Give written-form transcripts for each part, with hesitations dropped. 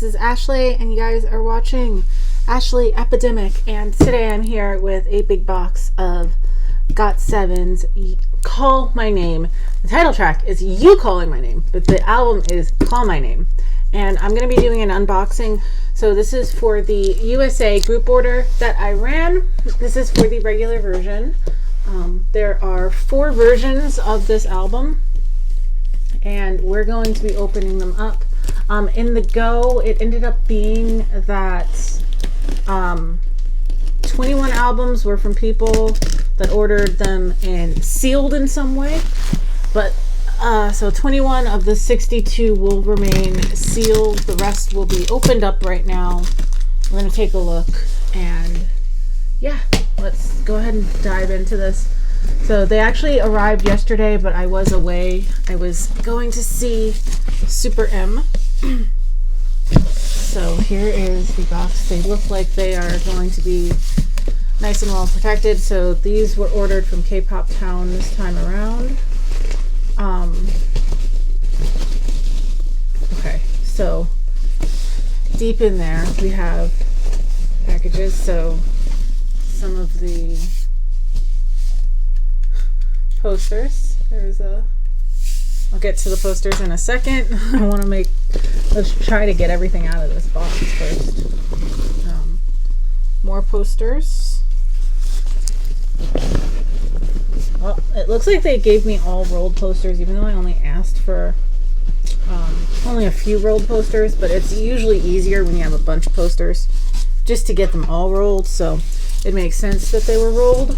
This is Ashley, and you guys are watching Ashley Epidemic. And today I'm here with a big box of GOT7's Call My Name. The title track is You Calling My Name, but the album is Call My Name. And I'm going to be doing an unboxing. So this is for the USA group order that I ran. This is for the regular version. There are 4 versions of this album, and we're going to be opening them up. In the Go, it ended up being that 21 albums were from people that ordered them and sealed in some way, but so 21 of the 62 will remain sealed. The rest will be opened up right now. We're going to take a look, and yeah, let's go ahead and dive into this. So they actually arrived yesterday, but I was away. I was going to see SuperM. So here is the box. They look like they are going to be nice and well protected. So these were ordered from K-Pop Town this time around. Okay, so deep in there we have packages. So some of the posters. I'll get to the posters in a second. Let's try to get everything out of this box first. More posters. Well, it looks like they gave me all rolled posters, even though I only asked for only a few rolled posters, but it's usually easier when you have a bunch of posters just to get them all rolled, so it makes sense that they were rolled.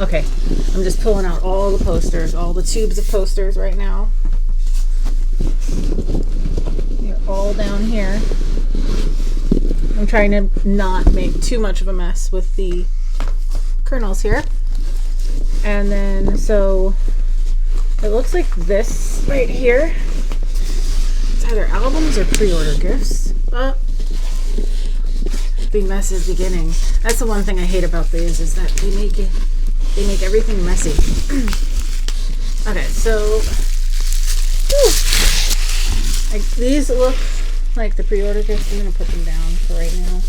Okay, I'm just pulling out all the posters, all the tubes of posters right now. They're all down here. I'm trying to not make too much of a mess with the kernels here. And then, so it looks like this right here. It's either albums or pre-order gifts. Big mess is beginning. That's the one thing I hate about these, is that they make everything messy. Okay, so these look like the pre-order gifts. I'm gonna put them down for right now.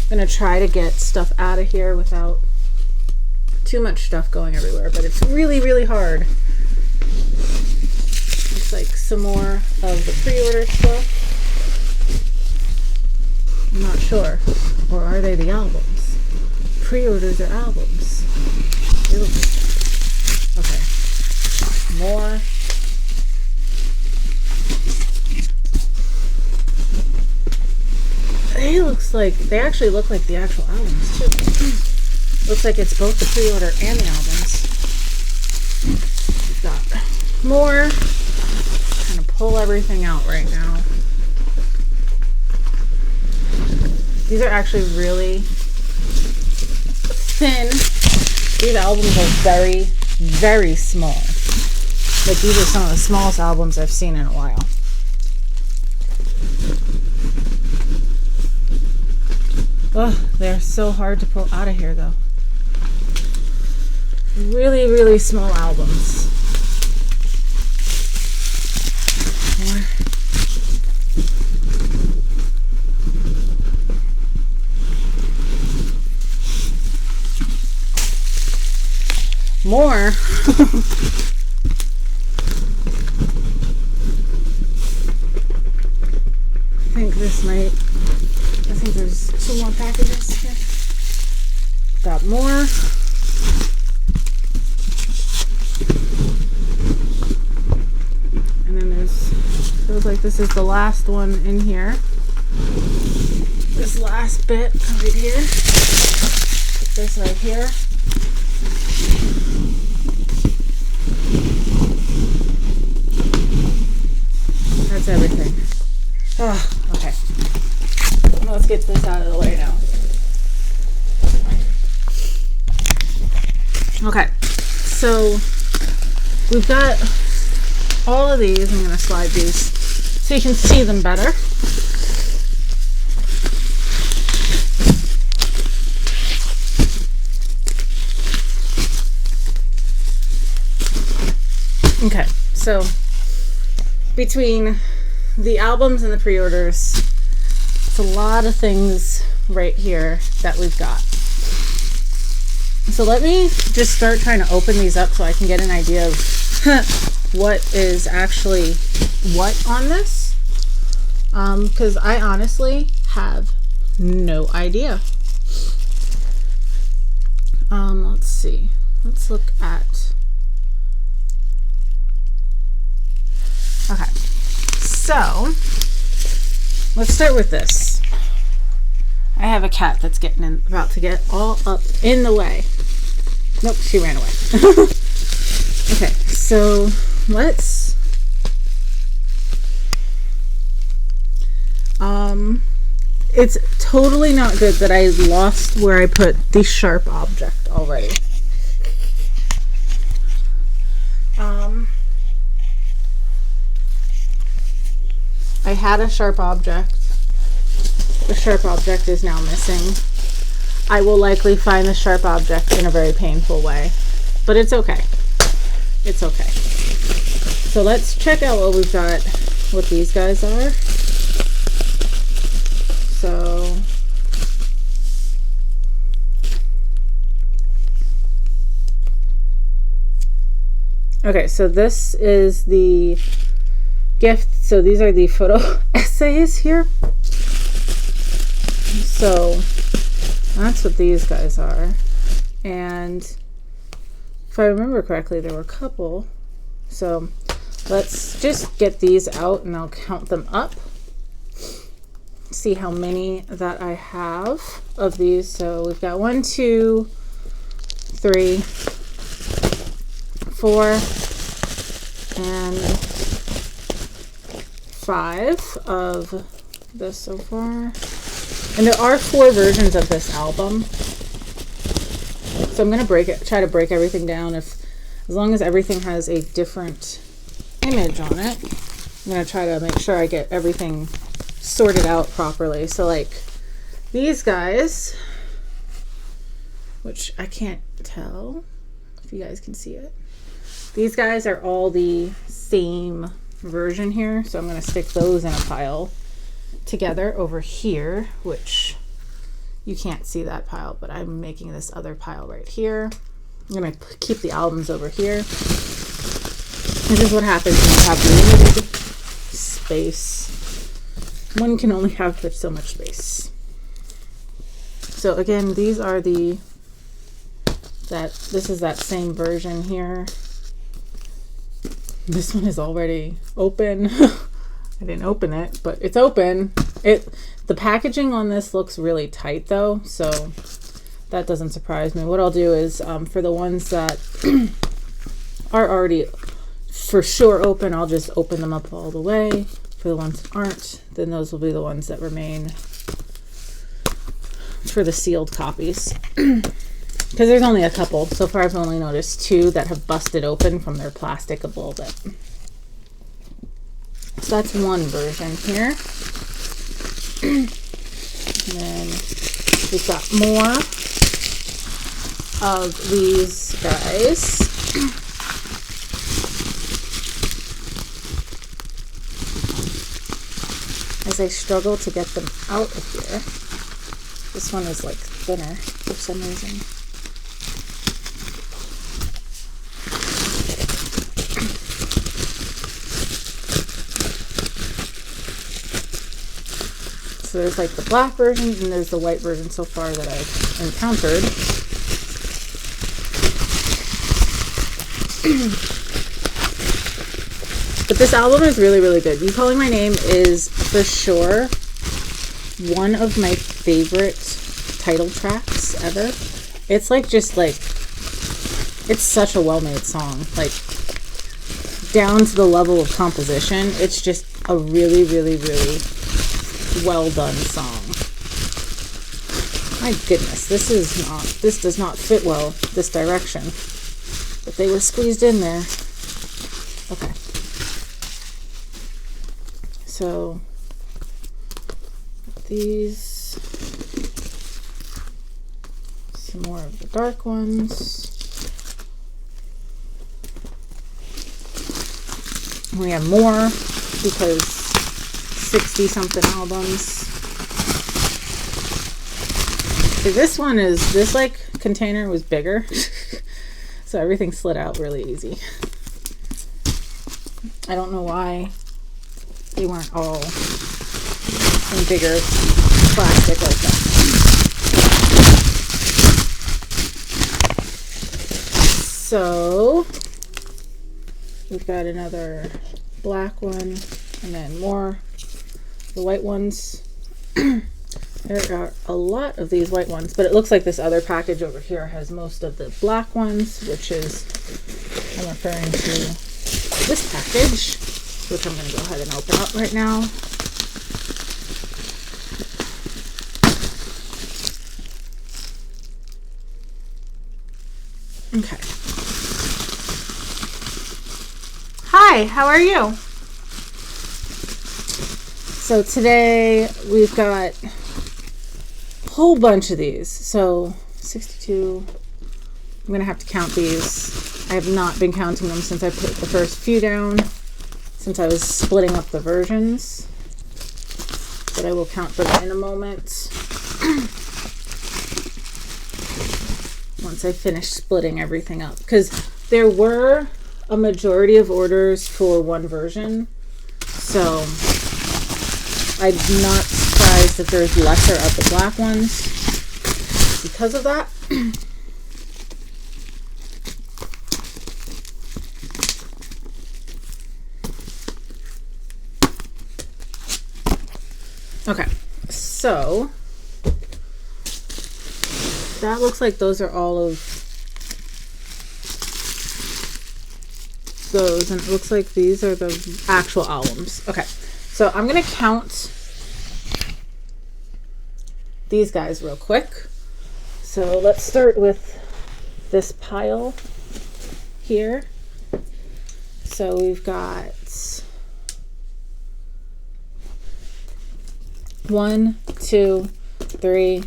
I'm gonna try to get stuff out of here without too much stuff going everywhere, but it's really, really hard. Looks like some more of the pre-order stuff. I'm not sure. Or are they the albums? Pre-orders are albums. Okay. More. They actually look like the actual albums too. Looks like it's both the pre-order and the albums. We've got more. Trying to pull everything out right now. These are actually really thin. These albums are very, very small. Like, these are some of the smallest albums I've seen in a while. Oh, they're so hard to pull out of here, though. Really, really small albums. More. I think there's 2 more packages here. Got more. And then feels like this is the last one in here. This last bit right here. Put this right here. That's everything. Oh, okay. Let's get this out of the way now. Okay, so we've got all of these. I'm going to slide these so you can see them better. Okay, so between the albums and the pre-orders, it's a lot of things right here that we've got. So let me just start trying to open these up so I can get an idea of what is actually what on this. Because I honestly have no idea. Let's see. Let's look at... Okay. So, let's start with this. I have a cat that's about to get all up in the way. Nope, she ran away. Okay, so let's... It's totally not good that I lost where I put the sharp object already. I had a sharp object. The sharp object is now missing. I will likely find the sharp object in a very painful way, but it's okay. It's okay. So let's check out what we've got, what these guys are. So okay, so this is the gift. So these are the photo essays here. So that's what these guys are. And if I remember correctly, there were a couple. So let's just get these out and I'll count them up. See how many that I have of these. So we've got 1, 2, 3, 4, and 5 of this so far. And there are 4 versions of this album. So I'm gonna try to break everything down. As long as everything has a different image on it, I'm gonna try to make sure I get everything sorted out properly. So like these guys, which I can't tell if you guys can see it. These guys are all the same version here. So I'm going to stick those in a pile together over here, which you can't see that pile, but I'm making this other pile right here. I'm going to keep the albums over here. This is what happens when you have limited space. One can only have but so much space. So again, these are this is that same version here. This one is already open. I didn't open it, but it's open. The packaging on this looks really tight though, so that doesn't surprise me. What I'll do is for the ones that are already for sure open, I'll just open them up all the way. For the ones that aren't, then those will be the ones that remain for the sealed copies. Because there's only a couple. So far I've only noticed 2 that have busted open from their plastic a little bit. So that's one version here. And then we've got more of these guys. As I struggle to get them out of here. This one is like thinner for some reason. So there's like the black version and there's the white version so far that I've encountered. But this album is really, really good. You Calling My Name is for sure one of my favorite title tracks ever. It's like it's such a well-made song. Like down to the level of composition, it's just a really, really, really well done song. My goodness, this does not fit well this direction. But they were squeezed in there. Okay. So these, some more of the dark ones. We have more because 60 something albums. This like container was bigger, so everything slid out really easy. I don't know why they weren't all in bigger plastic like that. So we've got another black one and then more the white ones. There are a lot of these white ones, but it looks like this other package over here has most of the black ones, which is, I'm referring to this package, which I'm going to go ahead and open up right now. Okay. Hi, how are you? So today we've got a whole bunch of these. So 62, I'm going to have to count these. I have not been counting them since I put the first few down, since I was splitting up the versions. But I will count them in a moment. Once I finish splitting everything up. Because there were a majority of orders for one version. So I'm not surprised that there's lesser of the black ones because of that. Okay, so that looks like those are all of those, and it looks like these are the actual albums. Okay, so I'm gonna count these guys real quick. So let's start with this pile here. So we've got 1, 2, 3,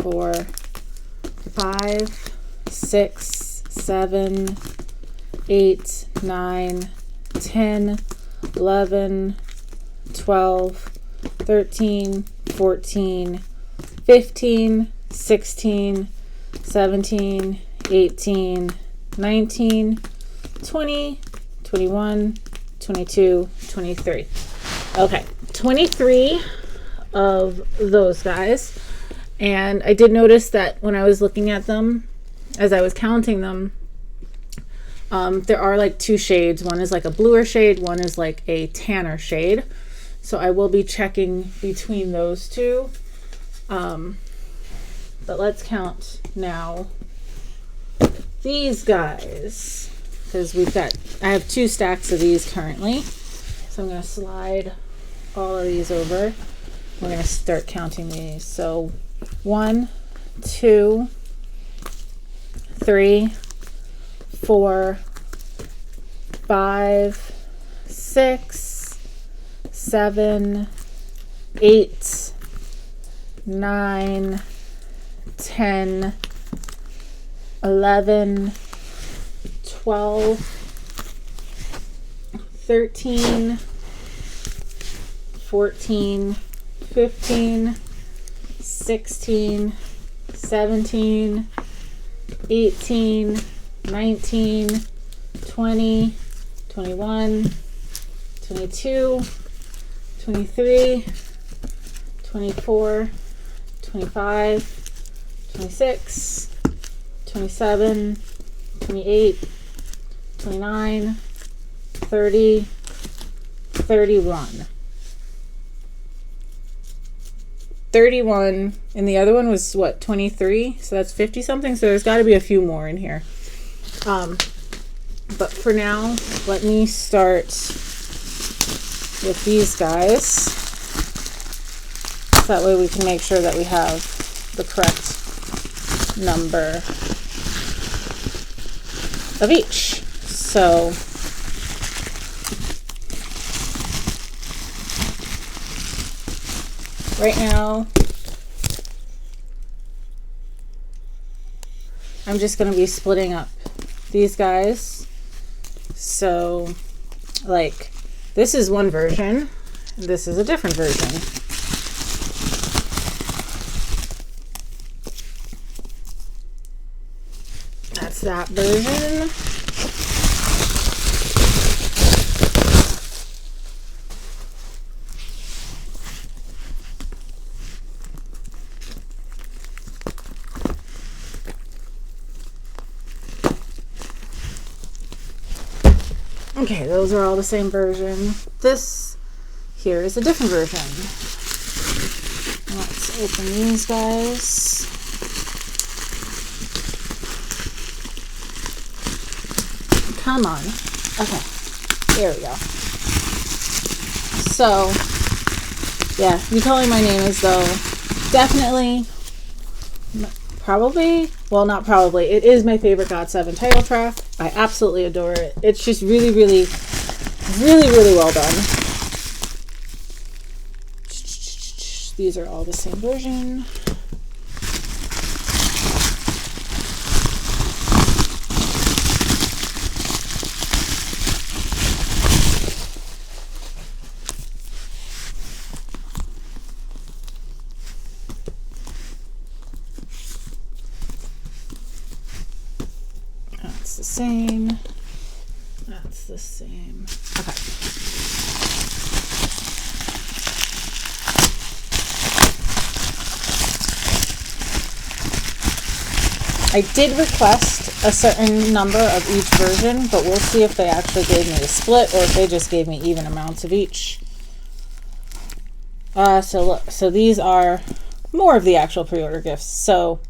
4, 5, 6, 7, 8, 9, 10, 11, 12, 13, 14, 15, 16, 17, 18, 19, 20, 21, 22, 23. Okay, 23 of those guys. And I did notice that when I was looking at them, as I was counting them, there are like two shades. One is like a bluer shade, one is like a tanner shade. So I will be checking between those two. But let's count now these guys, because I have 2 stacks of these currently. So I'm going to slide all of these over. We're going to start counting these. So 1, 2, 3, 4, 5, 6, 7, 8, 9, 10, 11, 12, 13, 14, 15, 16, 17, 18, 19, 20, 21, 22, 23, 24, 25, 26, 27, 28, 29, 30, 31. 31, and the other one was what, 23? So that's 50 something. So there's got to be a few more in here. But for now, let me start with these guys. That way we can make sure that we have the correct number of each. So right now, I'm just going to be splitting up these guys. So, like, This is one version. This is a different version. That's that version. Okay, those are all the same version. This here is a different version. Let's open these guys. Come on. Okay, there we go. So, yeah, You Calling My Name is, though, definitely, probably, well, not probably, it is my favorite GOT7 title track. I absolutely adore it. It's just really, really, really, really well done. These are all the same version. That's the same. That's the same. Okay. I did request a certain number of each version, but we'll see if they actually gave me a split or if they just gave me even amounts of each. So look, so these are more of the actual pre-order gifts. So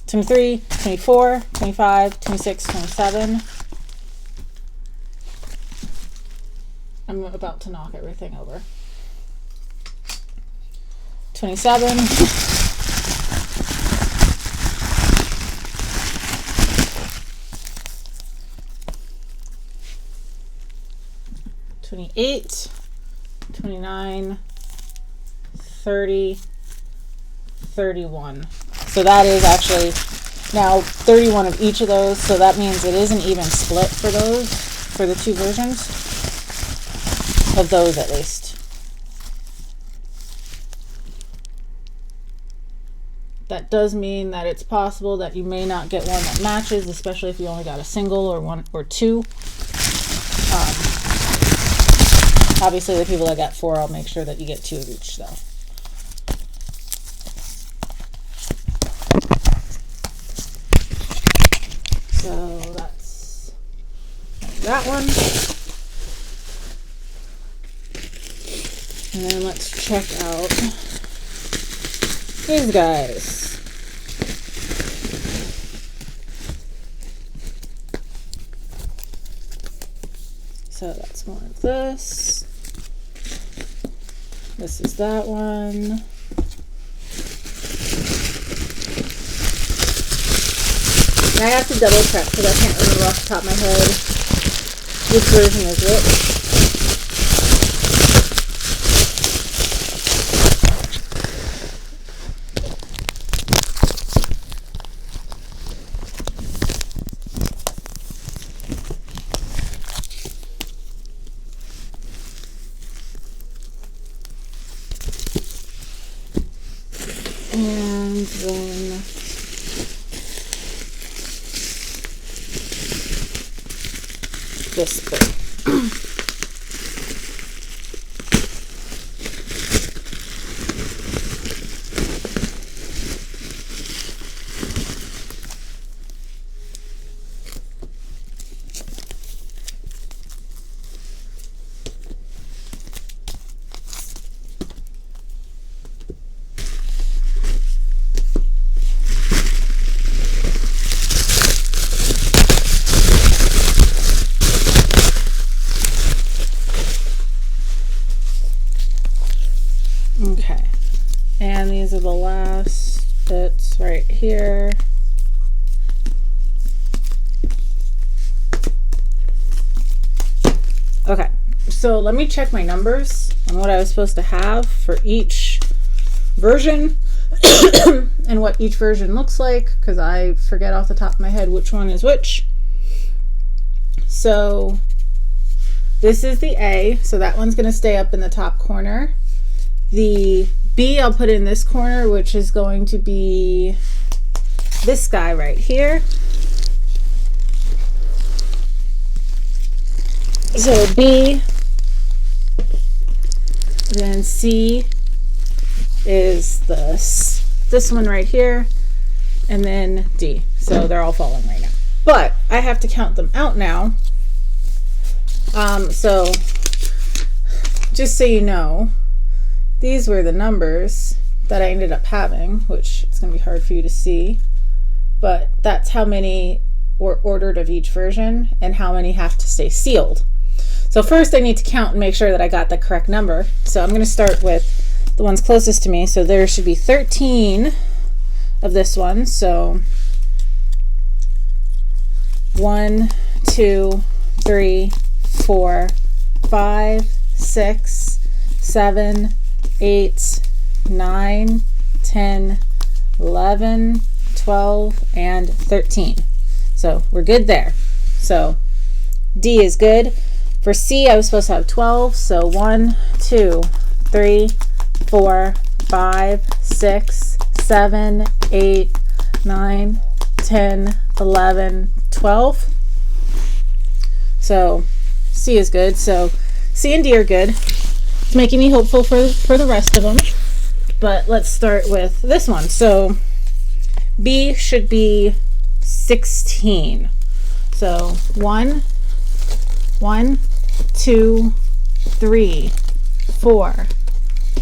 23, 24, 25, 26, 27. I'm about to knock everything over. 27. 28, 29, 30, 31. So that is actually now 31 of each of those. So that means it is an even split for those, for the two versions of those at least. That does mean that it's possible that you may not get one that matches, especially if you only got a single or one or two. Obviously, the people that got 4, I'll make sure that you get 2 of each, though. So that's that one. And then let's check out these guys. So that's more of this. This is that one. I have to double check because I can't remember off the top of my head which version is which. And then this bit. Okay, and these are the last bits right here. Okay, so let me check my numbers on what I was supposed to have for each version and what each version looks like, because I forget off the top of my head which one is which. So this is the A, so that one's going to stay up in the top corner. The B I'll put in this corner, which is going to be this guy right here. So B, then C is this one right here, and then D. So they're all falling right now. But I have to count them out now. So just so you know, these were the numbers that I ended up having, which it's going to be hard for you to see, but that's how many were ordered of each version and how many have to stay sealed. So first I need to count and make sure that I got the correct number. So I'm going to start with the ones closest to me. So there should be 13 of this one. So 1, 2, 3, 4, 5, 6, 7, 8, 9, 10, 11, 12, and 13. So we're good there. So D is good. For C, I was supposed to have 12. So 1, 2, 3, 4, 5, 6, 7, 8, 9, 10, 11, 12. So C is good. So C and D are good. It's making me hopeful for the rest of them. But let's start with this one. So B should be 16. So 1, 2, 3, 4,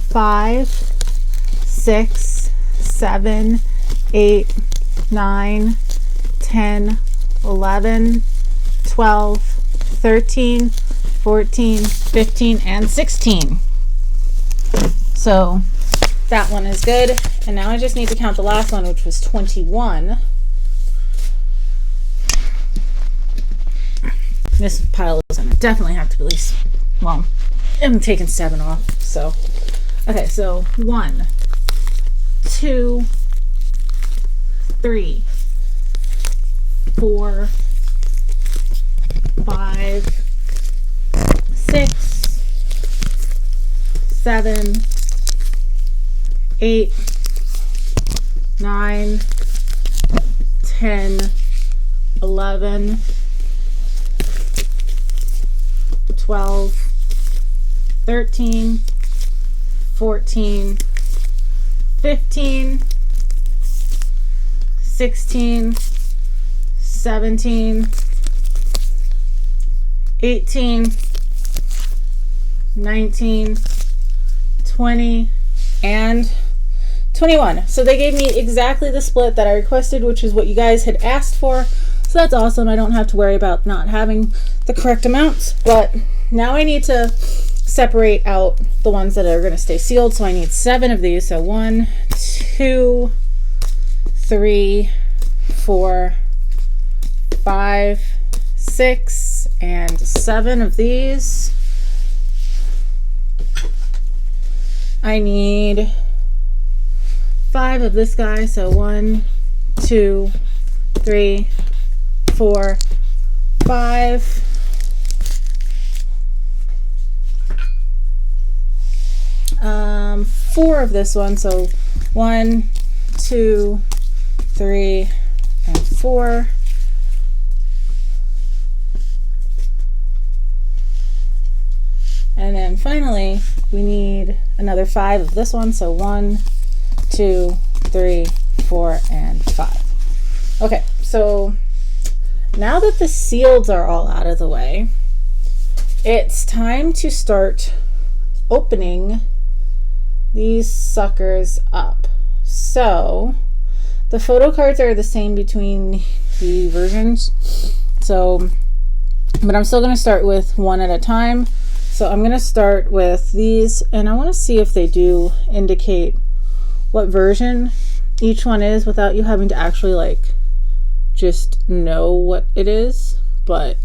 5, 6, 7, 8, 9, 10, 11, 12, 13, 14, 15, and 16. So that one is good. And now I just need to count the last one, which was 21. This pile is going to definitely have to be at least, well, I'm taking 7 off. So, okay, so 1, 2, 3, 4, 5, 6, 7, 8, 9, 10, 11, 12, 13, 14, 15, 16, 17, 18, 19, 20, and 21. So they gave me exactly the split that I requested, which is what you guys had asked for. So that's awesome. I don't have to worry about not having the correct amounts. But now I need to separate out the ones that are going to stay sealed. So I need 7 of these. So 1, 2, 3, 4, 5, 6, and 7 of these. I need 5 of this guy. So 1, 2, 3, 4, 5. Four of this one. So 1, 2, 3, and 4. And then finally, we need another 5 of this one. So 1, 2, 3, 4, and 5. Okay, so now that the seals are all out of the way, it's time to start opening these suckers up. So the photo cards are the same between the versions. So, but I'm still going to start with one at a time. So I'm going to start with these, and I want to see if they do indicate what version each one is without you having to actually like just know what it is, but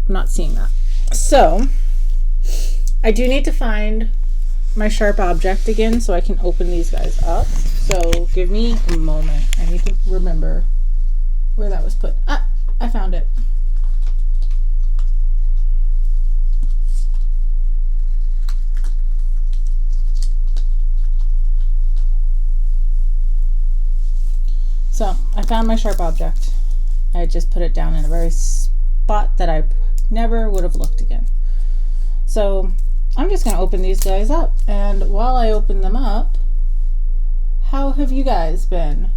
I'm not seeing that. So I do need to find my sharp object again so I can open these guys up. So give me a moment. I need to remember where that was put. Ah, I found it. found my sharp object. I just put it down in a very spot that I never would have looked again. So I'm just going to open these guys up. And while I open them up, how have you guys been?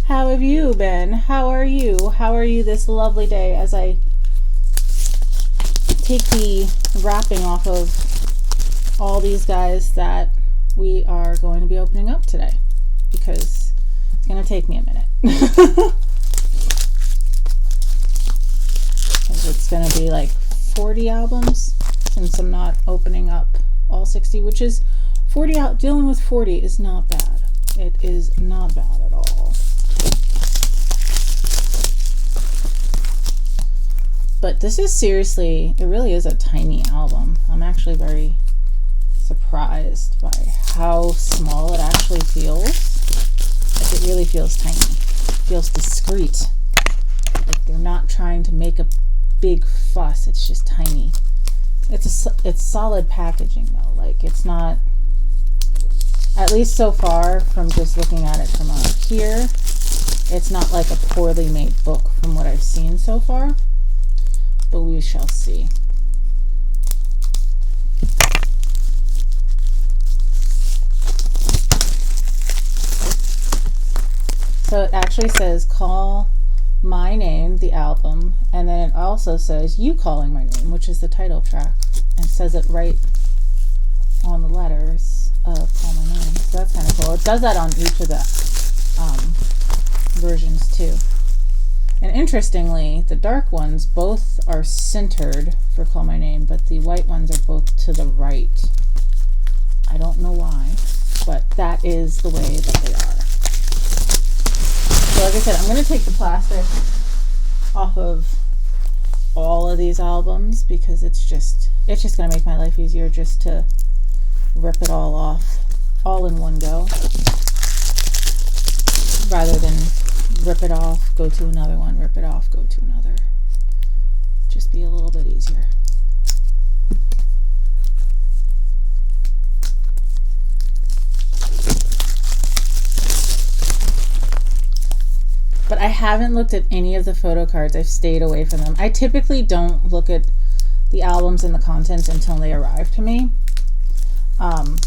How have you been? How are you? How are you this lovely day as I take the wrapping off of all these guys that we are going to be opening up today, because it's going to take me a minute. It's going to be like 40 albums since I'm not opening up all 60, which is 40 out. Dealing with 40 is not bad. It is not bad at all. But this is seriously, it really is a tiny album. I'm actually very surprised by how small it actually feels. Like, it really feels tiny. It feels discreet. Like they're not trying to make a big fuss. It's just tiny. It's solid packaging though. Like, it's not, at least so far from just looking at it from up here, it's not like a poorly made book from what I've seen so far. But we shall see. So it actually says Call My Name, the album, and then it also says You Calling My Name, which is the title track. And it says it right on the letters of Call My Name. So that's kind of cool. It does that on each of the versions too. And interestingly, the dark ones both are centered for Call My Name, but the white ones are both to the right. I don't know why, but that is the way that they are. So like I said, I'm going to take the plastic off of all of these albums because it's just going to make my life easier just to rip it all off all in one go, rather than rip it off, go to another one, rip it off, go to another. Just be a little bit easier. But I haven't looked at any of the photo cards. I've stayed away from them. I typically don't look at the albums and the contents until they arrive to me.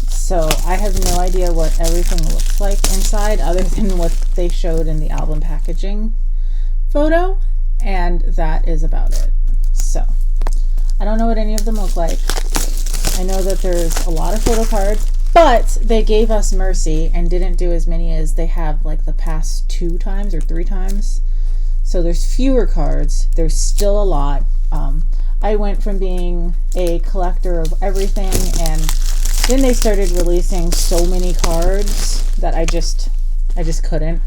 So I have no idea what everything looks like inside other than what they showed in the album packaging photo, and that is about it. So I don't know what any of them look like. I know that there's a lot of photo cards, but they gave us mercy and didn't do as many as they have like the past 2 times or 3 times. So there's fewer cards. There's still a lot. I went from being a collector of everything, and then they started releasing so many cards that I just couldn't.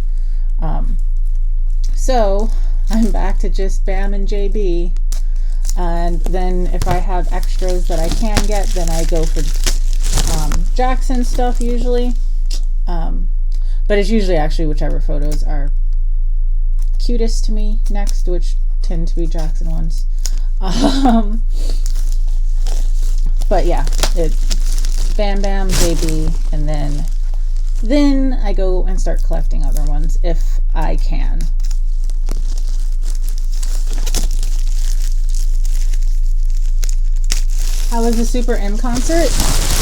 So I'm back to just Bam and JB. And then if I have extras that I can get, then I go for Jackson stuff usually. But it's usually actually whichever photos are cutest to me next, which tend to be Jackson ones. But yeah, it's Bam Bam, JB, and then I go and start collecting other ones if I can. How was the SuperM concert?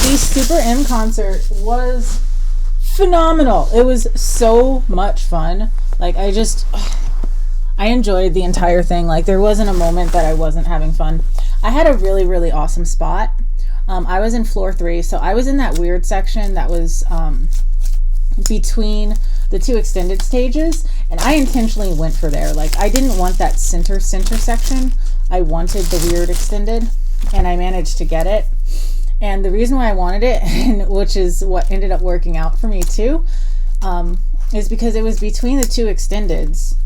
The SuperM concert was phenomenal. It was so much fun. Like, I enjoyed the entire thing. Like, there wasn't a moment that I wasn't having fun. I had a really, really awesome spot. I was in floor 3, so I was in that weird section that was between the 2 extended stages, and I intentionally went for there. Like, I didn't want that center section. I wanted the weird extended, and I managed to get it. And the reason why I wanted it, and which is what ended up working out for me too, is because it was between the 2 extendeds.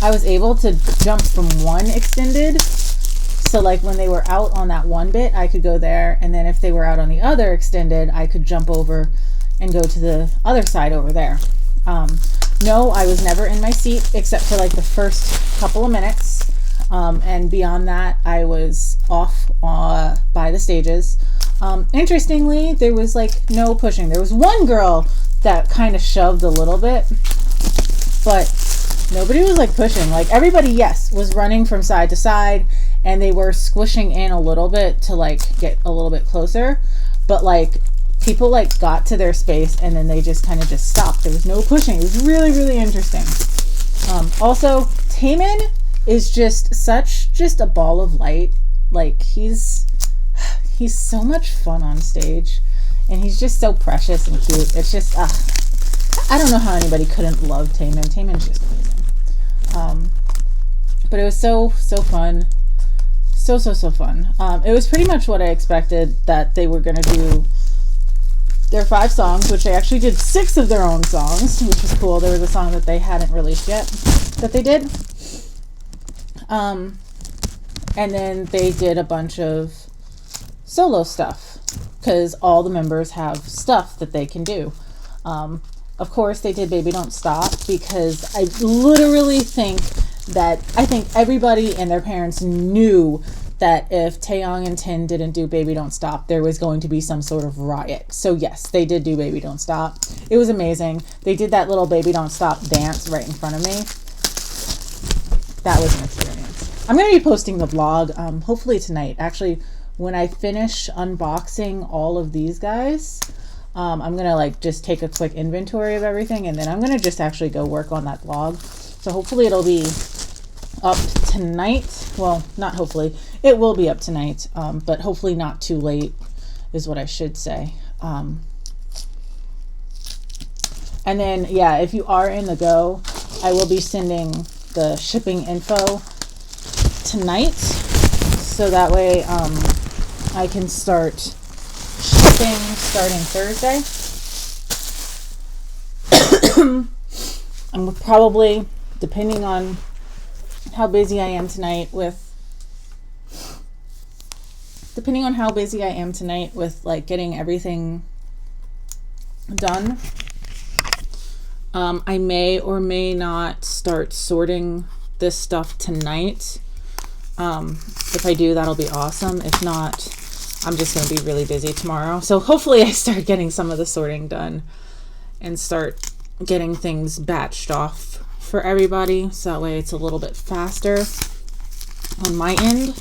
I was able to jump from one extended, so like when they were out on that one bit, I could go there, and then if they were out on the other extended, I could jump over and go to the other side over there. No, I was never in my seat except for like the first couple of minutes, and beyond that, I was off by the stages. Interestingly, there was like no pushing. There was one girl that kind of shoved a little bit, but nobody was like pushing. Like everybody, yes, was running from side to side, and they were squishing in a little bit to like get a little bit closer, but like people like got to their space and then they just kind of just stopped. There was no pushing. It was really, really interesting. Also, Taemin is just a ball of light. Like he's so much fun on stage, and he's just so precious and cute. It's just I don't know how anybody couldn't love Taemin. Taemin's just amazing. But it was so fun. So fun. It was pretty much what I expected that they were gonna do. Their 5 songs, which they actually did 6 of their own songs, which was cool. There was a song that they hadn't released yet that they did. And then they did a bunch of solo stuff because all the members have stuff that they can do. Of course, they did Baby Don't Stop because I literally think everybody and their parents knew that if Taeyong and Tin didn't do Baby Don't Stop, there was going to be some sort of riot. So yes, they did do Baby Don't Stop. It was amazing. They did that little Baby Don't Stop dance right in front of me. That was an experience. I'm going to be posting the vlog hopefully tonight. Actually, when I finish unboxing all of these guys, I'm going to like just take a quick inventory of everything, and then I'm going to just actually go work on that vlog. So hopefully it'll be up tonight. Well, not hopefully. It will be up tonight, but hopefully not too late is what I should say. And then, yeah, if you are in the Go, I will be sending the shipping info tonight, so that way I can start shipping starting Thursday. I'm probably, depending on how busy I am tonight with like getting everything done, I may or may not start sorting this stuff tonight. If I do, that'll be awesome. If not, I'm just going to be really busy tomorrow. So hopefully I start getting some of the sorting done and start getting things batched off for everybody, so that way it's a little bit faster on my end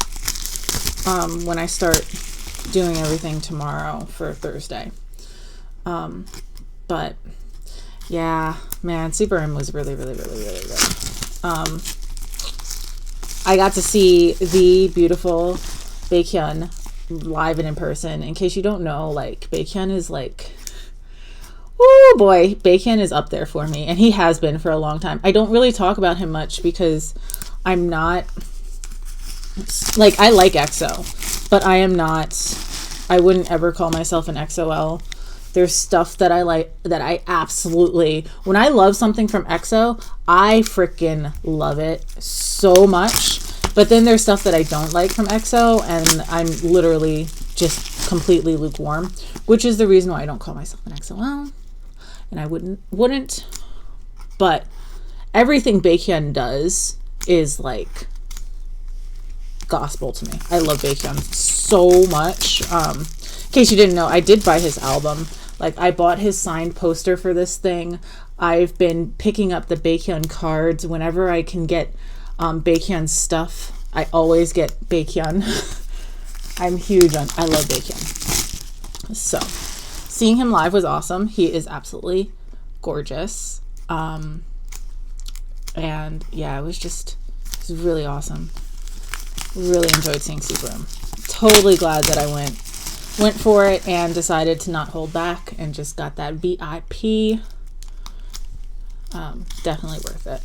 when I start doing everything tomorrow for Thursday. But yeah, man, SuperM was really good. I got to see the beautiful Baekhyun live and in person. In case you don't know, like Baekhyun is like, oh boy, Baekhyun is up there for me, and he has been for a long time. I don't really talk about him much because I'm not, like, I like EXO, but I wouldn't ever call myself an XOL. There's stuff that I like, that I absolutely, when I love something from EXO, I freaking love it so much. But then there's stuff that I don't like from EXO, and I'm literally just completely lukewarm, which is the reason why I don't call myself an XOL. And I wouldn't, but everything Baekhyun does is like gospel to me. I love Baekhyun so much. In case you didn't know, I did buy his album. Like, I bought his signed poster for this thing. I've been picking up the Baekhyun cards whenever I can get Baekhyun stuff. I always get Baekhyun. I'm huge on, I love Baekhyun. So seeing him live was awesome. He is absolutely gorgeous. And yeah, it was really awesome. Really enjoyed seeing SuperM. Totally glad that I went for it and decided to not hold back and just got that VIP. Definitely worth it.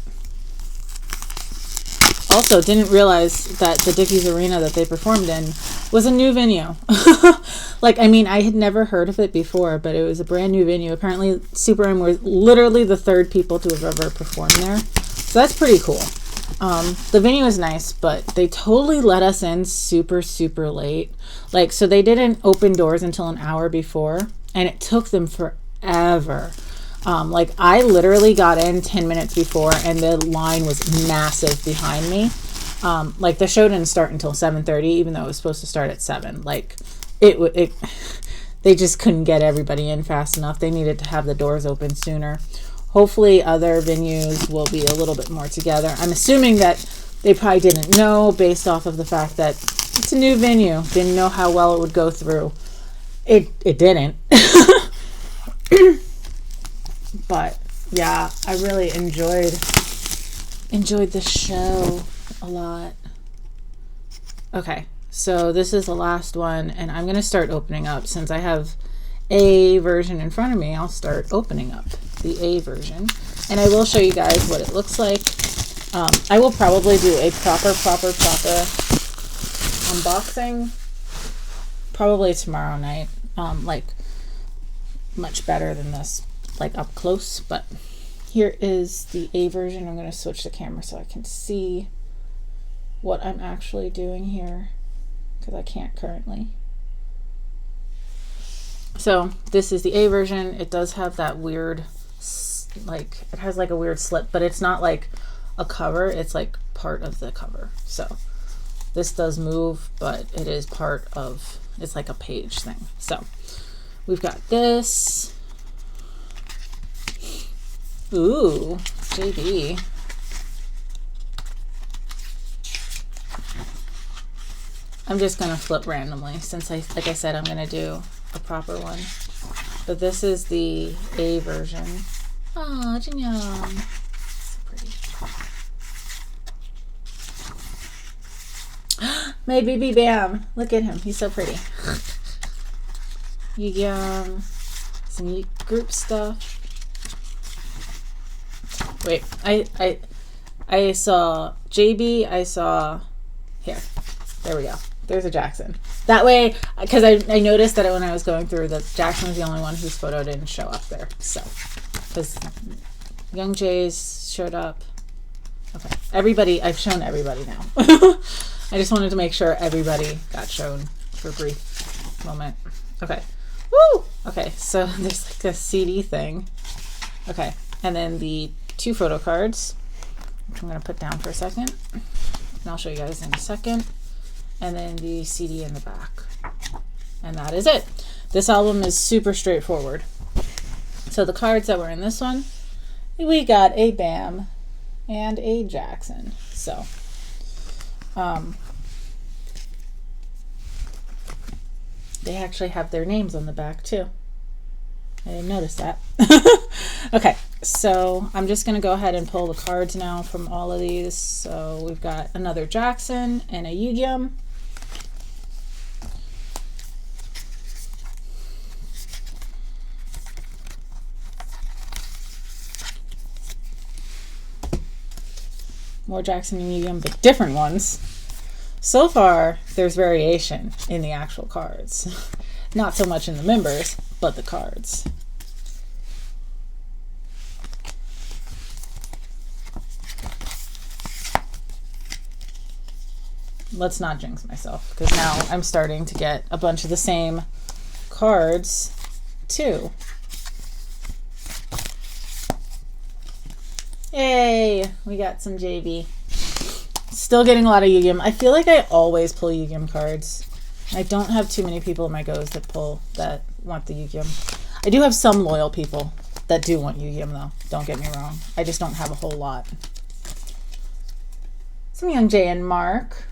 Also, didn't realize that the Dickies Arena that they performed in was a new venue. Like, I mean, I had never heard of it before, but it was a brand new venue. Apparently, SuperM were literally the 3rd people to have ever performed there. So that's pretty cool. The venue is nice, but they totally let us in super late. Like, so they didn't open doors until an hour before, and it took them forever. Like, I literally got in 10 minutes before, and the line was massive behind me. Like, the show didn't start until 7:30, even though it was supposed to start at 7. Like, they just couldn't get everybody in fast enough. They needed to have the doors open sooner. Hopefully other venues will be a little bit more together. I'm assuming that they probably didn't know based off of the fact that it's a new venue. Didn't know how well it would go through. It didn't. But yeah, I really enjoyed this show a lot. Okay, so this is the last one, and I'm going to start opening up. Since I have a version in front of me, I'll start opening up the A version, and I will show you guys what it looks like. I will probably do a proper unboxing probably tomorrow night, like much better than this, like up close. But here is the A version. I'm going to switch the camera so I can see what I'm actually doing here, because I can't currently. So this is the A version. It does have that weird, like, it has like a weird slip, but it's not like a cover, it's like part of the cover. So this does move, but it is part of, it's like a page thing. So we've got this. Ooh, JB. I'm just gonna flip randomly since like I said, I'm gonna do a proper one. But this is the A version. Oh, Jinyoung. So pretty. My baby Bam. Look at him. He's so pretty. Young. Some group stuff. Wait, I saw JB, I saw here. There we go. There's a Jackson. That way, because I noticed that when I was going through that Jackson was the only one whose photo didn't show up there. So, because Young Jays showed up. Okay, everybody, I've shown everybody now. I just wanted to make sure everybody got shown for a brief moment. Okay. Woo! Okay, so there's like a CD thing. Okay, and then the 2 photo cards, which I'm going to put down for a second. And I'll show you guys in a second. And then the CD in the back. And that is it. This album is super straightforward. So the cards that were in this one, we got a Bam and a Jackson. So, they actually have their names on the back too. I didn't notice that. Okay, so I'm just going to go ahead and pull the cards now from all of these. So we've got another Jackson and a Yugyeom. More Jackson and Yugyeom, but different ones. So far, there's variation in the actual cards. Not so much in the members, but the cards. Let's not jinx myself, because now I'm starting to get a bunch of the same cards too. Yay! We got some JB. Still getting a lot of Yugyeom. I feel like I always pull Yugyeom cards. I don't have too many people in my goes that want the Yugyeom. I do have some loyal people that do want Yugyeom though. Don't get me wrong. I just don't have a whole lot. Some Young Jae and Mark.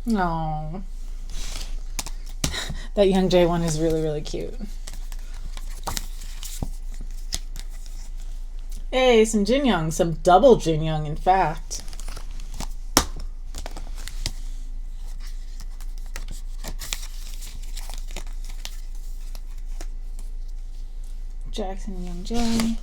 No. That Young Jae one is really, really cute. Hey, some Jinyoung, some double Jinyoung, in fact. Jackson and Young Jae.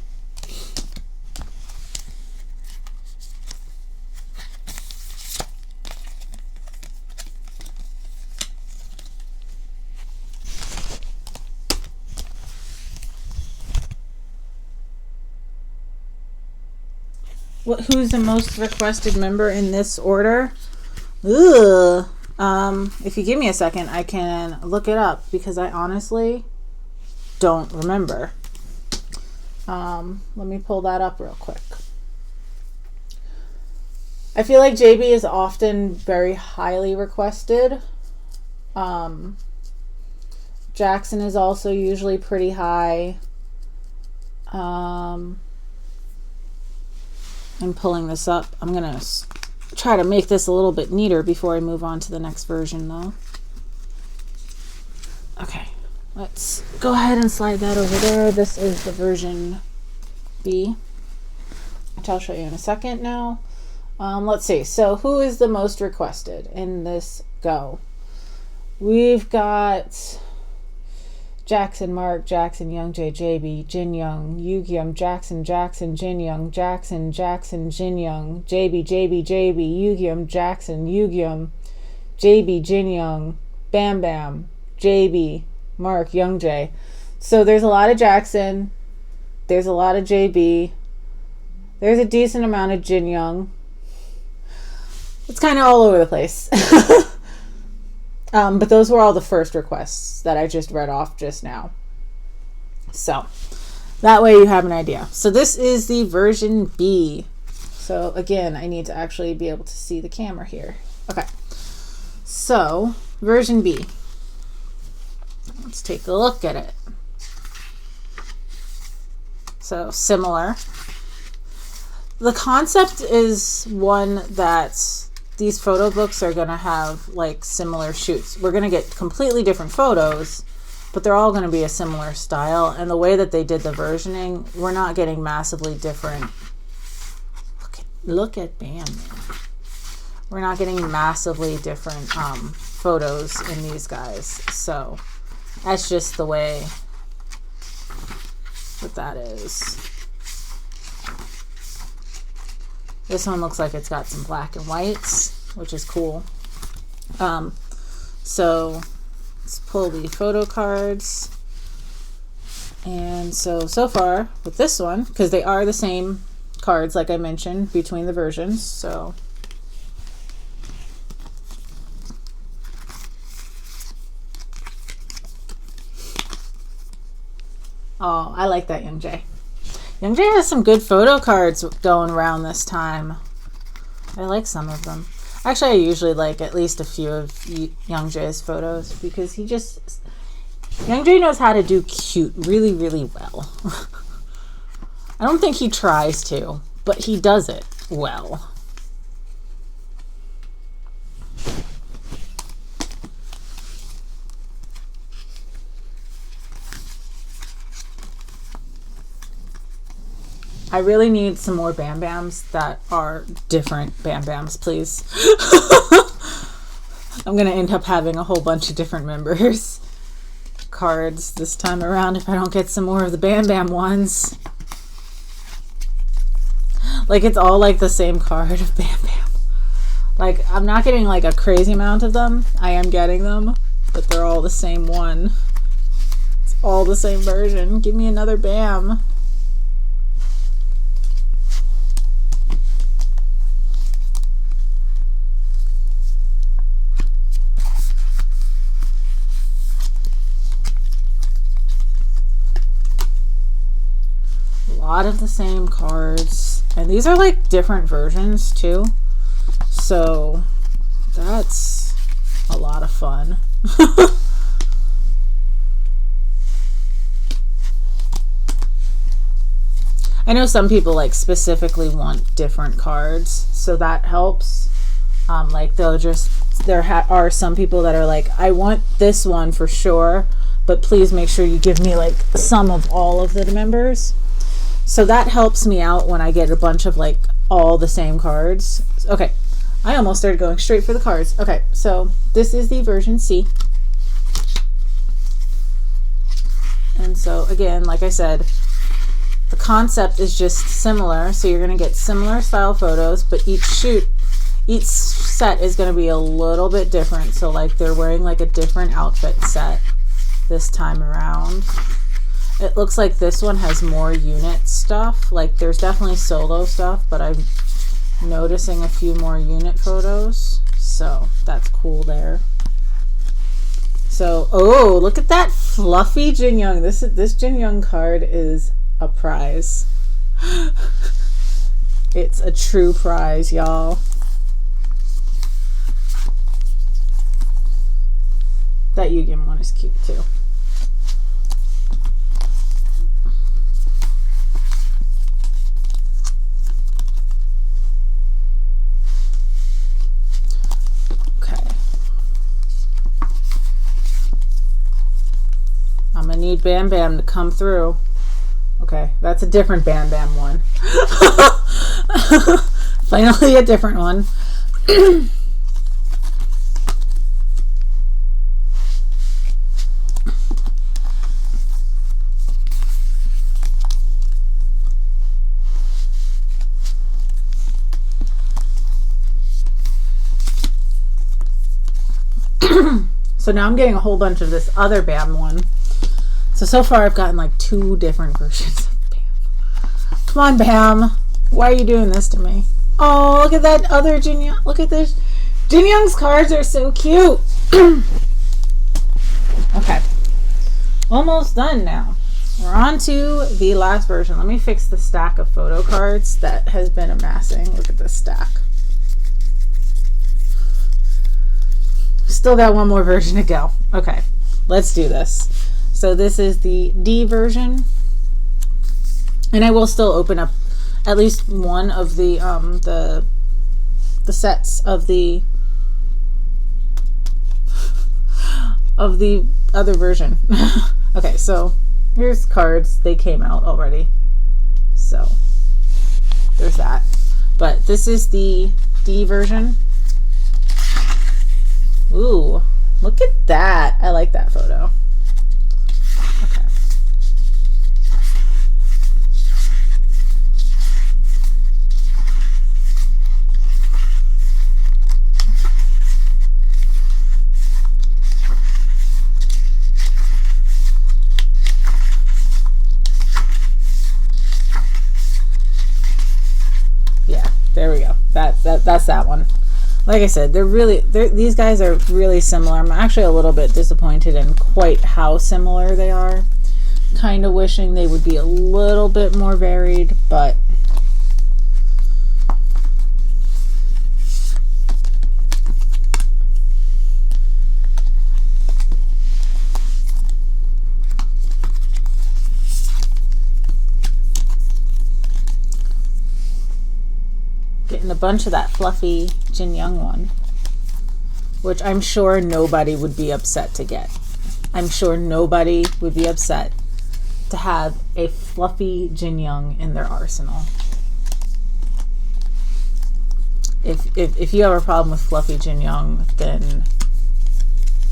Who's the most requested member in this order? Ugh. If you give me a second, I can look it up because I honestly don't remember. Let me pull that up real quick. I feel like JB is often very highly requested. Jackson is also usually pretty high. I'm pulling this up. I'm going to try to make this a little bit neater before I move on to the next version though. Okay, let's go ahead and slide that over there. This is the version B, which I'll show you in a second now. Let's see. So who is the most requested in this go? We've got Jackson, Mark, Jackson, Young J, JB, Jin Young, Yugyum, Jackson, Jackson, Jin Young, Jackson, Jackson, Jin Young, JB, Yugyum, Jackson, Yugyum, JB, Jin Young, Bam Bam, JB, Mark, Young J. So there's a lot of Jackson, there's a lot of JB, there's a decent amount of Jin Young. It's kind of all over the place. But those were all the first requests that I just read off just now. So that way you have an idea. So this is the version B. So again, I need to actually be able to see the camera here. Okay. So version B. Let's take a look at it. So similar. The concept is one that these photo books are going to have like similar shoots. We're going to get completely different photos, but they're all going to be a similar style. And the way that they did the versioning, we're not getting massively different. Look at Bam. We're not getting massively different photos in these guys. So that's just the way that is. This one looks like it's got some black and whites, which is cool. So let's pull the photo cards. And so far with this one, because they are the same cards like I mentioned between the versions. So oh, I like that Young J. Young J has some good photo cards going around this time. I like some of them. Actually, I usually like at least a few of Young J's photos because Young J knows how to do cute really, really well. I don't think he tries to, but he does it well. I really need some more Bam Bams that are different Bam Bams, please. I'm going to end up having a whole bunch of different members cards this time around if I don't get some more of the Bam Bam ones. Like it's all like the same card of Bam Bam. Like I'm not getting like a crazy amount of them. I am getting them, but they're all the same one. It's all the same version. Give me another Bam. Lot of the same cards, and these are like different versions too, so that's a lot of fun. I know some people like specifically want different cards, so that helps. Like there are some people that are like, I want this one for sure, but please make sure you give me like some of all of the members. So that helps me out when I get a bunch of like all the same cards. Okay, I almost started going straight for the cards. Okay, so this is the version C. And so again, like I said, the concept is just similar. So you're going to get similar style photos, but each set is going to be a little bit different. So like they're wearing like a different outfit set this time around. It looks like this one has more unit stuff. Like there's definitely solo stuff, but I'm noticing a few more unit photos. So that's cool there. So, oh, look at that fluffy Jin Young. This Jin Young card is a prize. It's a true prize, y'all. That Yu-Gi-Oh one is cute too. I'm gonna need Bam Bam to come through. Okay, that's a different Bam Bam one. Finally a different one. So now I'm getting a whole bunch of this other Bam one. So far I've gotten like 2 different versions of Bam. Come on, Bam. Why are you doing this to me? Oh, look at that other Jin Young. Look at this. Jin Young's cards are so cute. Okay. Almost done now. We're on to the last version. Let me fix the stack of photo cards that has been amassing. Look at this stack. Still got one more version to go. Okay, let's do this. So this is the D version, and I will still open up at least one of the sets of the other version. Okay, so here's cards. They came out already, so there's that. But this is the D version. Ooh, look at that. I like that photo. Okay. Yeah, there we go. That's that one. Like I said, these guys are really similar. I'm actually a little bit disappointed in quite how similar they are. Kind of wishing they would be a little bit more varied, but getting a bunch of that fluffy Jin Young one, which I'm sure nobody would be upset to get. I'm sure nobody would be upset to have a fluffy Jin Young in their arsenal. If you have a problem with fluffy Jin Young, then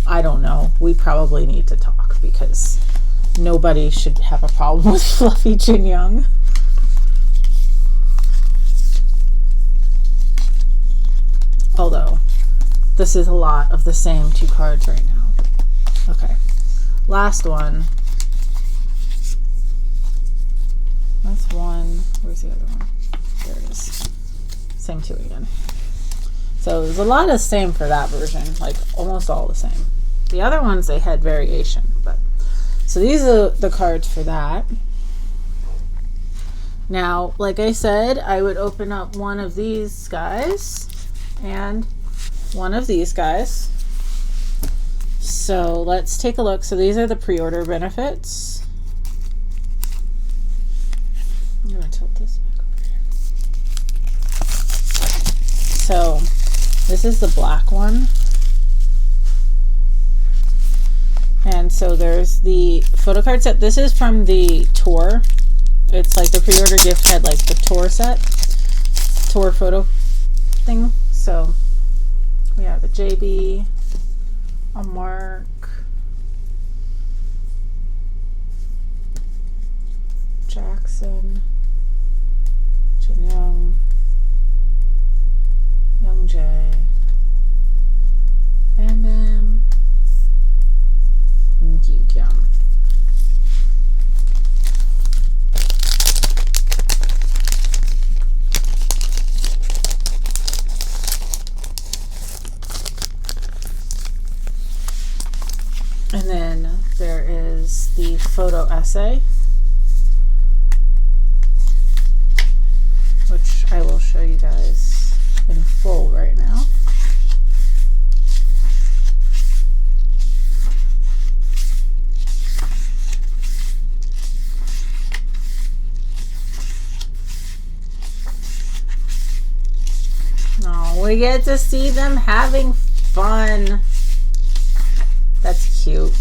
I don't know. We probably need to talk, because nobody should have a problem with fluffy Jin Young. Although, this is a lot of the same 2 cards right now. Okay, last one. That's one. Where's the other one? There it is. Same 2 again. So there's a lot of the same for that version, like almost all the same. The other ones, they had variation, but so these are the cards for that. Now, like I said, I would open up one of these guys and one of these guys. So let's take a look. So these are the pre-order benefits. I'm gonna tilt this back over here. So this is the black one. And so there's the photo card set. This is from the tour. It's like the pre-order gift had like the tour set, tour photo thing. So we have a JB, a Mark, Jackson, Jin Young, Young J, Bam Bam, and Yu-Gi-Oh. essay, which I will show you guys in full right now. Oh, we get to see them having fun. That's cute.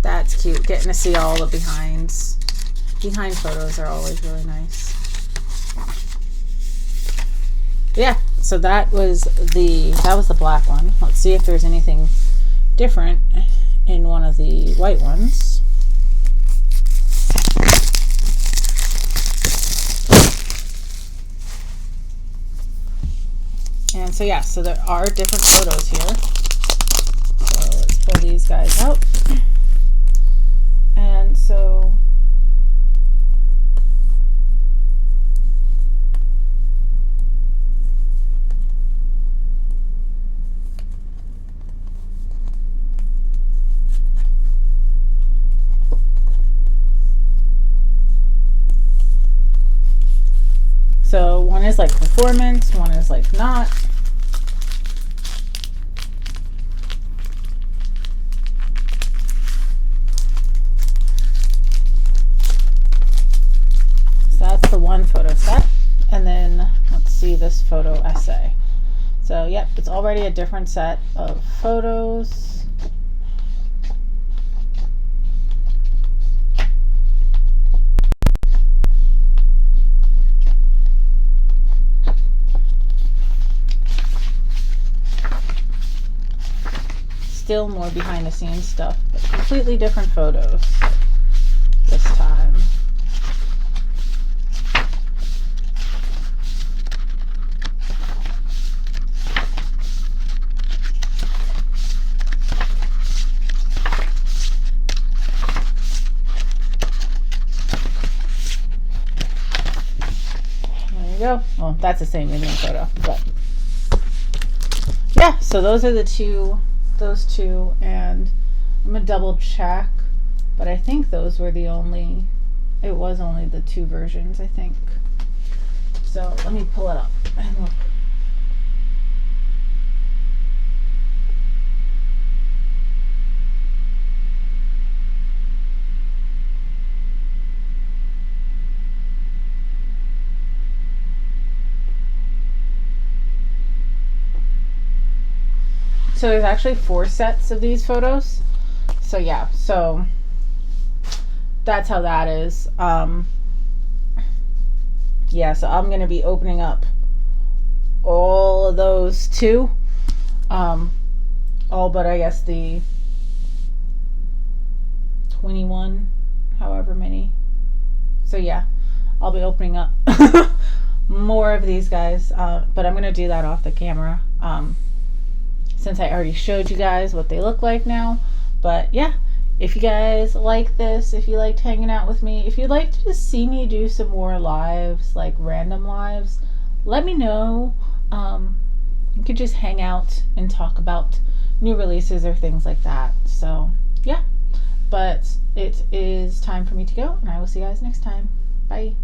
That's cute. Getting to see all the behind photos are always really nice. Yeah, so that was the black one. Let's see if there's anything different in one of the white ones. And so yeah, so there are different photos here. So let's pull these guys out. And so one is like performance, one is like not. That's the one photo set, and then let's see this photo essay. So yep, it's already a different set of photos. Still more behind the scenes stuff, but completely different photos this time. Go. Well, that's the same Indian photo, but yeah, so those are those two, and I'm gonna double check, but I think those were it was only the two versions, I think. So let me pull it up and look. So there's actually 4 sets of these photos. So yeah, so that's how that is. Yeah, so I'm going to be opening up all of those too. All but I guess the 21, however many. So yeah, I'll be opening up more of these guys, but I'm going to do that off the camera. Since I already showed you guys what they look like now. But yeah, if you guys like this, if you liked hanging out with me, if you'd like to just see me do some more lives, like random lives, let me know. You could just hang out and talk about new releases or things like that. So yeah, but it is time for me to go, and I will see you guys next time. Bye.